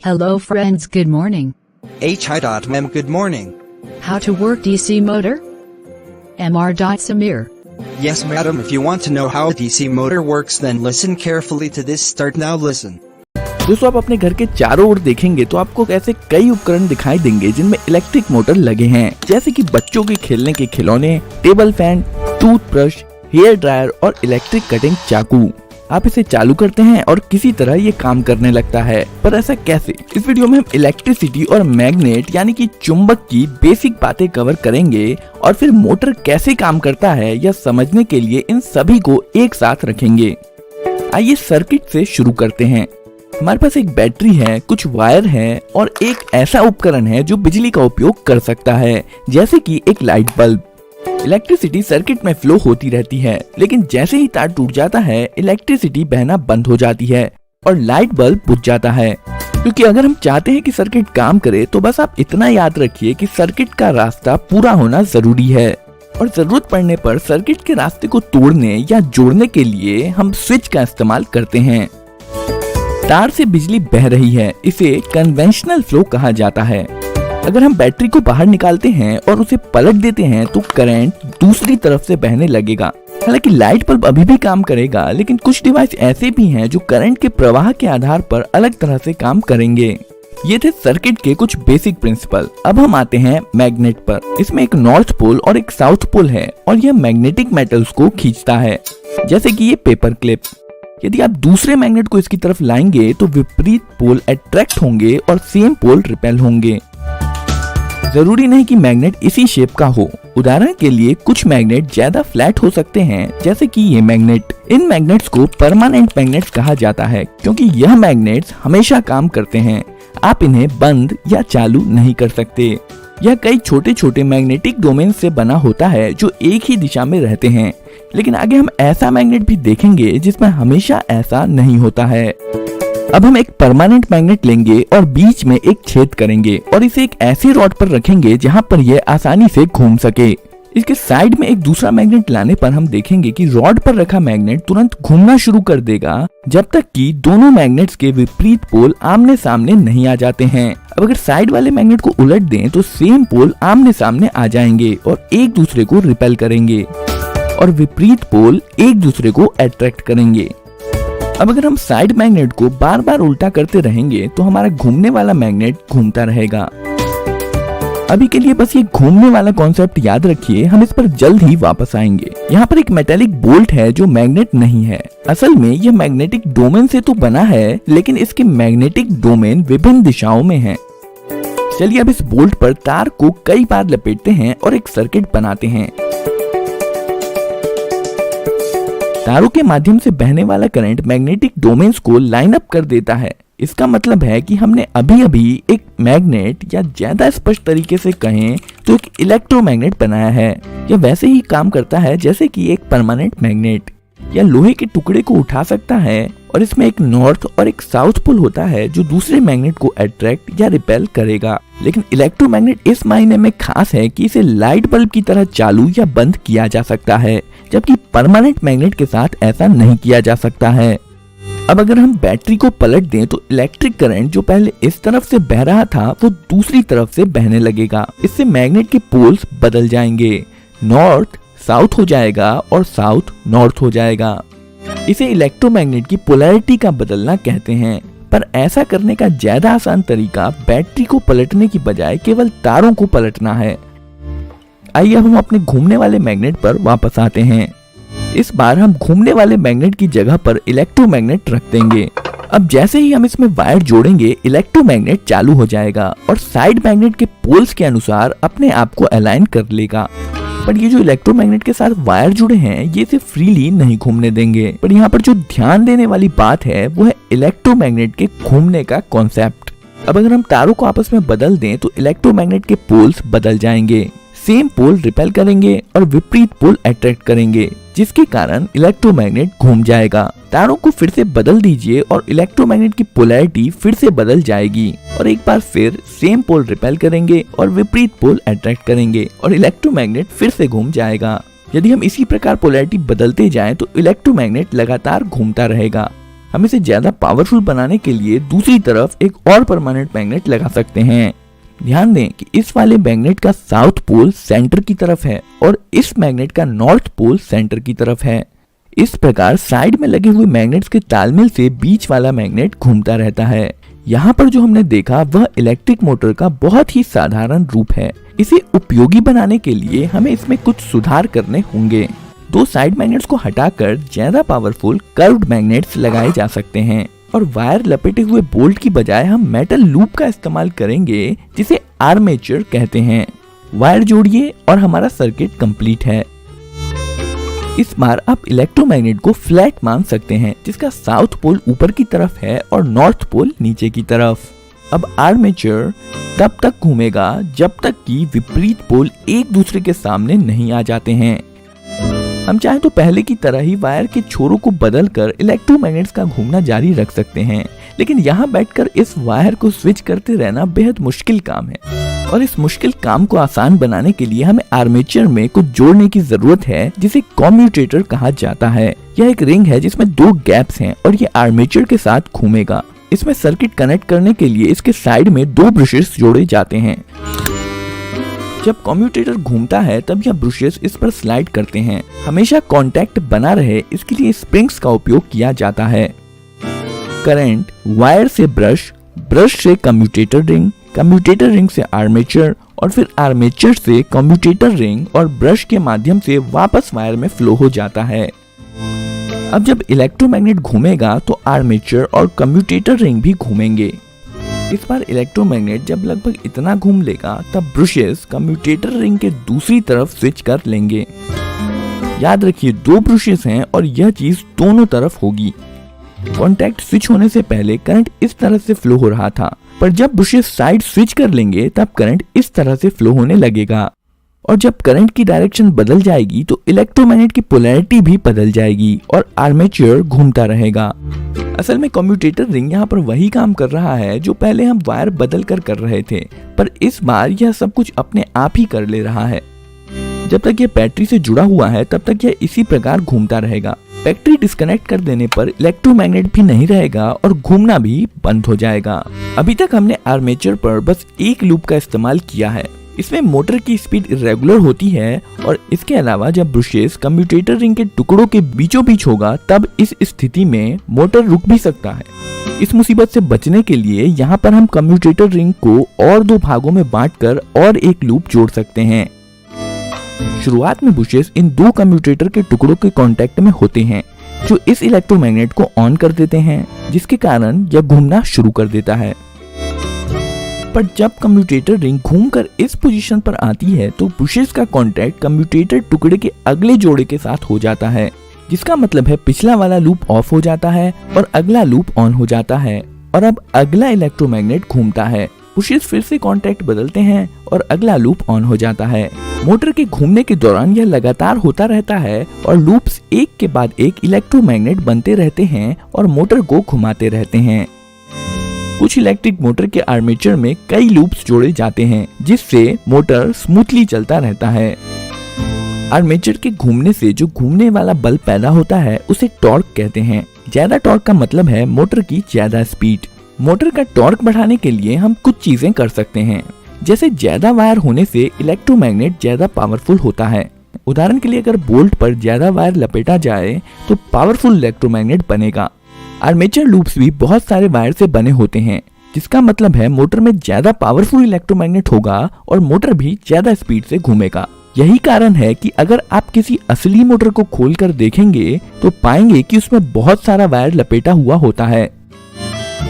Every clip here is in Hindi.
Hello friends, good morning. Hi.mem, good morning. How to work DC motor? Mr. Samir. Yes madam, if you want to know how a DC motor works then listen carefully to this start now listen. दोस्तों आप अपने घर के चारों ओर देखेंगे तो आपको ऐसे कई उपकरण दिखाई देंगे जिनमें इलेक्ट्रिक मोटर लगे हैं, जैसे कि बच्चों के खेलने के खिलौने, table fan, toothbrush, hair dryer और इलेक्ट्रिक कटिंग चाकू। आप इसे चालू करते हैं और किसी तरह ये काम करने लगता है, पर ऐसा कैसे? इस वीडियो में हम इलेक्ट्रिसिटी और मैग्नेट यानी कि चुंबक की बेसिक बातें कवर करेंगे और फिर मोटर कैसे काम करता है यह समझने के लिए इन सभी को एक साथ रखेंगे। आइए सर्किट से शुरू करते हैं। हमारे पास एक बैटरी है, कुछ वायर है और एक ऐसा उपकरण है जो बिजली का उपयोग कर सकता है, जैसे कि एक लाइट बल्ब। इलेक्ट्रिसिटी सर्किट में फ्लो होती रहती है, लेकिन जैसे ही तार टूट जाता है इलेक्ट्रिसिटी बहना बंद हो जाती है और लाइट बल्ब बुझ जाता है। क्योंकि अगर हम चाहते हैं कि सर्किट काम करे तो बस आप इतना याद रखिए कि सर्किट का रास्ता पूरा होना जरूरी है और जरूरत पड़ने पर सर्किट के रास्ते को तोड़ने या जोड़ने के लिए हम स्विच का इस्तेमाल करते हैं। तार से बिजली बह रही है, इसे कन्वेंशनल फ्लो कहा जाता है। अगर हम बैटरी को बाहर निकालते हैं और उसे पलट देते हैं तो करंट दूसरी तरफ से बहने लगेगा। हालांकि लाइट बल्ब अभी भी काम करेगा, लेकिन कुछ डिवाइस ऐसे भी हैं जो करंट के प्रवाह के आधार पर अलग तरह से काम करेंगे। ये थे सर्किट के कुछ बेसिक प्रिंसिपल। अब हम आते हैं मैग्नेट पर। इसमें एक नॉर्थ पोल और एक साउथ पोल है और यह मैग्नेटिक मेटल्स को खींचता है, जैसे कि ये पेपर क्लिप। यदि आप दूसरे मैग्नेट को इसकी तरफ लाएंगे तो विपरीत पोल अट्रैक्ट होंगे और सेम पोल रिपेल होंगे। जरूरी नहीं कि मैग्नेट इसी शेप का हो। उदाहरण के लिए कुछ मैग्नेट ज्यादा फ्लैट हो सकते हैं, जैसे कि ये मैग्नेट। इन मैग्नेट्स को परमानेंट मैग्नेट्स कहा जाता है क्योंकि यह मैग्नेट्स हमेशा काम करते हैं। आप इन्हें बंद या चालू नहीं कर सकते। यह कई छोटे छोटे मैग्नेटिक डोमेन से बना होता है जो एक ही दिशा में रहते हैं, लेकिन आगे हम ऐसा मैग्नेट भी देखेंगे जिसमें हमेशा ऐसा नहीं होता है। अब हम एक परमानेंट मैग्नेट लेंगे और बीच में एक छेद करेंगे और इसे एक ऐसी रॉड पर रखेंगे जहां पर यह आसानी से घूम सके। इसके साइड में एक दूसरा मैग्नेट लाने पर हम देखेंगे कि रॉड पर रखा मैग्नेट तुरंत घूमना शुरू कर देगा जब तक कि दोनों मैग्नेट्स के विपरीत पोल आमने सामने नहीं आ जाते हैं। अब अगर साइड वाले मैग्नेट को उलट दें तो सेम पोल आमने सामने आ जाएंगे और एक दूसरे को रिपेल करेंगे और विपरीत पोल एक दूसरे को अट्रैक्ट करेंगे। अब अगर हम साइड मैग्नेट को बार बार उल्टा करते रहेंगे तो हमारा घूमने वाला मैग्नेट घूमता रहेगा। अभी के लिए बस ये घूमने वाला कॉन्सेप्ट याद रखिए, हम इस पर जल्द ही वापस आएंगे। यहाँ पर एक मेटेलिक बोल्ट है जो मैग्नेट नहीं है। असल में यह मैग्नेटिक डोमेन से तो बना है, लेकिन इसके मैग्नेटिक डोमेन विभिन्न दिशाओं में है। चलिए अब इस बोल्ट पर तार को कई बार लपेटते हैं और एक सर्किट बनाते हैं। तारों के माध्यम से बहने वाला करंट मैग्नेटिक डोमेन्स को लाइन अप कर देता है। इसका मतलब है कि हमने अभी अभी एक मैग्नेट, या ज्यादा स्पष्ट तरीके से कहें तो एक इलेक्ट्रोमैग्नेट बनाया है। यह वैसे ही काम करता है जैसे कि एक परमानेंट मैग्नेट। यह लोहे के टुकड़े को उठा सकता है और इसमें एक नॉर्थ और एक साउथ पोल होता है जो दूसरे मैग्नेट को अट्रैक्ट या रिपेल करेगा। लेकिन इलेक्ट्रोमैग्नेट इस मायने में खास है कि इसे लाइट बल्ब की तरह चालू या बंद किया जा सकता है, जबकि परमानेंट मैग्नेट के साथ ऐसा नहीं किया जा सकता है। अब अगर हम बैटरी को पलट दें तो इलेक्ट्रिक करंट जो पहले इस तरफ से बह रहा था वो दूसरी तरफ से बहने लगेगा। इससे मैग्नेट के पोल्स बदल जाएंगे, नॉर्थ साउथ हो जाएगा और साउथ नॉर्थ हो जाएगा। इसे इलेक्ट्रोमैग्नेट की पोलैरिटी का बदलना कहते हैं। पर ऐसा करने का ज्यादा आसान तरीका बैटरी को पलटने की बजाय केवल तारों को पलटना है। आइए अब हम अपने घूमने वाले मैग्नेट पर वापस आते हैं। इस बार हम घूमने वाले मैग्नेट की जगह पर इलेक्ट्रोमैग्नेट रख देंगे। अब जैसे ही हम इसमें वायर जोड़ेंगे इलेक्ट्रोमैग्नेट चालू हो जाएगा और साइड मैग्नेट के पोल्स के अनुसार अपने आप को अलाइन कर लेगा। पर ये जो इलेक्ट्रोमैग्नेट के साथ वायर जुड़े हैं ये इसे फ्रीली नहीं घूमने देंगे। पर यहाँ पर जो ध्यान देने वाली बात है वो है इलेक्ट्रोमैग्नेट के घूमने का कॉन्सेप्ट। अब अगर हम तारों को आपस में बदल दें तो इलेक्ट्रोमैग्नेट के पोल्स बदल जाएंगे। सेम पोल रिपेल करेंगे और विपरीत पोल अट्रैक्ट करेंगे, जिसके कारण इलेक्ट्रोमैग्नेट घूम जाएगा। तारों को फिर से बदल दीजिए और इलेक्ट्रोमैग्नेट की पोलैरिटी फिर से बदल जाएगी और एक बार फिर सेम पोल रिपेल करेंगे और विपरीत पोल अट्रैक्ट करेंगे और इलेक्ट्रोमैग्नेट फिर से घूम जाएगा। यदि हम इसी प्रकार पोलैरिटी बदलते जाएं तो इलेक्ट्रोमैग्नेट लगातार घूमता रहेगा। हम इसे ज्यादा पावरफुल बनाने के लिए दूसरी तरफ एक और परमानेंट मैग्नेट लगा सकते हैं। ध्यान दें कि इस वाले मैग्नेट का साउथ पोल सेंटर की तरफ है और इस मैग्नेट का नॉर्थ पोल सेंटर की तरफ है। इस प्रकार साइड में लगे हुए मैग्नेट्स के तालमेल से बीच वाला मैग्नेट घूमता रहता है। यहाँ पर जो हमने देखा वह इलेक्ट्रिक मोटर का बहुत ही साधारण रूप है। इसे उपयोगी बनाने के लिए हमें इसमें कुछ सुधार करने होंगे। दो साइड मैग्नेट्स को हटाकर ज्यादा पावरफुल कर्व्ड मैग्नेट्स लगाए जा सकते हैं और वायर लपेटे हुए बोल्ट की बजाय हम मेटल लूप का इस्तेमाल करेंगे जिसे आर्मेचर कहते हैं। वायर जोड़िए और हमारा सर्किट कंप्लीट है। इस बार आप इलेक्ट्रोमैग्नेट को फ्लैट मान सकते हैं जिसका साउथ पोल ऊपर की तरफ है और नॉर्थ पोल नीचे की तरफ। अब आर्मेचर तब तक घूमेगा जब तक कि विपरीत पोल एक दूसरे के सामने नहीं आ जाते हैं। हम चाहे तो पहले की तरह ही वायर के छोरों को बदलकर इलेक्ट्रोमैग्नेट्स का घूमना जारी रख सकते हैं, लेकिन यहाँ बैठकर इस वायर को स्विच करते रहना बेहद मुश्किल काम है और इस मुश्किल काम को आसान बनाने के लिए हमें आर्मेचर में कुछ जोड़ने की जरूरत है जिसे कम्यूटेटर कहा जाता है। यह एक रिंग है जिसमें दो गैप्स हैं और ये आर्मेचर के साथ घूमेगा। इसमें सर्किट कनेक्ट करने के लिए इसके साइड में दो ब्रशेस जोड़े जाते हैं। जब कम्यूटेटर घूमता है तब यह ब्रशेस इस पर स्लाइड करते हैं। हमेशा कांटेक्ट बना रहे इसके लिए स्प्रिंग्स का उपयोग किया जाता है। करंट वायर से ब्रश, ब्रश से कम्यूटेटर रिंग से आर्मेचर और फिर आर्मेचर से कम्यूटेटर रिंग और ब्रश के माध्यम से वापस वायर में फ्लो हो जाता है। अब जब इलेक्ट्रोमैग्नेट घूमेगा तो आर्मेचर और कम्यूटेटर रिंग भी घूमेंगे। इस बार इलेक्ट्रोमैग्नेट जब लगभग इतना घूम लेगा तब ब्रशेस कम्यूटेटर रिंग के दूसरी तरफ स्विच कर लेंगे। याद रखिए दो ब्रशेस हैं और यह चीज दोनों तरफ होगी। कॉन्टैक्ट स्विच होने से पहले करंट इस तरह से फ्लो हो रहा था, पर जब ब्रशेस साइड स्विच कर लेंगे तब करंट इस तरह से फ्लो होने लगेगा और जब करंट की डायरेक्शन बदल जाएगी तो इलेक्ट्रोमैग्नेट की पोलैरिटी भी बदल जाएगी और आर्मेचर घूमता रहेगा। असल में कम्यूटेटर रिंग यहाँ पर वही काम कर रहा है जो पहले हम वायर बदल कर रहे थे, पर इस बार यह सब कुछ अपने आप ही कर ले रहा है। जब तक यह बैटरी से जुड़ा हुआ है तब तक यह इसी प्रकार घूमता रहेगा। बैटरी डिस्कनेक्ट कर देने पर इलेक्ट्रोमैग्नेट भी नहीं रहेगा और घूमना भी बंद हो जाएगा। अभी तक हमने आर्मेचर पर बस एक लूप का इस्तेमाल किया है। इसमें मोटर की स्पीड इरेगुलर होती है और इसके अलावा जब ब्रशेस कम्यूटेटर रिंग के टुकड़ों के बीचों बीच होगा तब इस स्थिति में मोटर रुक भी सकता है। इस मुसीबत से बचने के लिए यहाँ पर हम कम्यूटेटर रिंग को और दो भागों में बांटकर और एक लूप जोड़ सकते हैं। शुरुआत में ब्रशेस इन दो कम्यूटेटर के टुकड़ों के कांटेक्ट में होते हैं जो इस इलेक्ट्रोमैग्नेट को ऑन कर देते हैं, जिसके कारण यह घूमना शुरू कर देता है। पर जब कम्यूटेटर रिंग घूमकर इस पोजीशन पर आती है तो ब्रशेस का कांटेक्ट कम्यूटेटर टुकड़े के अगले जोड़े के साथ हो जाता है, जिसका मतलब है पिछला वाला लूप ऑफ हो जाता है और अगला लूप ऑन हो जाता है और अब अगला इलेक्ट्रोमैग्नेट घूमता है। ब्रशेस फिर से कांटेक्ट बदलते हैं और अगला लूप ऑन हो जाता है। मोटर के घूमने के दौरान यह लगातार होता रहता है और लूप्स एक के बाद एक इलेक्ट्रोमैग्नेट बनते रहते हैं और मोटर को घुमाते रहते हैं। कुछ इलेक्ट्रिक मोटर के आर्मेचर में कई लूप्स जोड़े जाते हैं जिससे मोटर स्मूथली चलता रहता है। आर्मेचर के घूमने से जो घूमने वाला बल पैदा होता है उसे टॉर्क कहते हैं। ज्यादा टॉर्क का मतलब है मोटर की ज्यादा स्पीड। मोटर का टॉर्क बढ़ाने के लिए हम कुछ चीजें कर सकते हैं, जैसे ज्यादा वायर होने से इलेक्ट्रोमैग्नेट ज्यादा पावरफुल होता है। उदाहरण के लिए अगर बोल्ट पर ज्यादा वायर लपेटा जाए तो पावरफुल इलेक्ट्रोमैग्नेट बनेगा। आर्मेचर लूप्स भी बहुत सारे वायर से बने होते हैं, जिसका मतलब है मोटर में ज्यादा पावरफुल इलेक्ट्रोमैग्नेट होगा और मोटर भी ज्यादा स्पीड से घूमेगा। यही कारण है कि अगर आप किसी असली मोटर को खोलकर देखेंगे तो पाएंगे कि उसमें बहुत सारा वायर लपेटा हुआ होता है।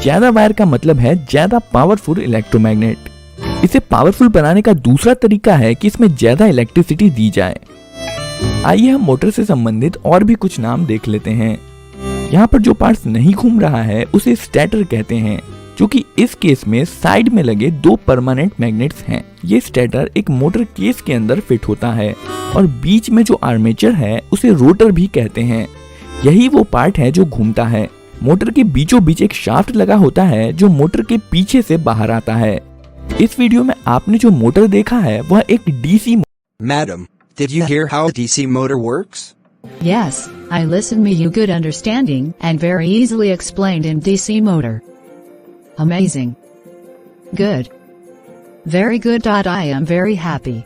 ज्यादा वायर का मतलब है ज्यादा पावरफुल इलेक्ट्रोमैग्नेट। इसे पावरफुल बनाने का दूसरा तरीका है कि इसमें ज्यादा इलेक्ट्रिसिटी दी जाए। आइए हम मोटर से संबंधित और भी कुछ नाम देख लेते हैं। यहाँ पर जो पार्ट्स नहीं घूम रहा है उसे स्टेटर कहते हैं, जो कि इस केस में साइड में लगे दो परमानेंट मैग्नेट्स हैं। ये स्टेटर एक मोटर केस के अंदर फिट होता है और बीच में जो आर्मेचर है उसे रोटर भी कहते हैं। यही वो पार्ट है जो घूमता है। मोटर के बीचों बीच एक शाफ्ट लगा होता है जो मोटर के पीछे से बाहर आता है। इस वीडियो में आपने जो मोटर देखा है वह एक DC. Madam, did you hear how a DC motor works? Yes, I listen me you good understanding and very easily explained in DC motor. Amazing. Good. Very good. I am very happy.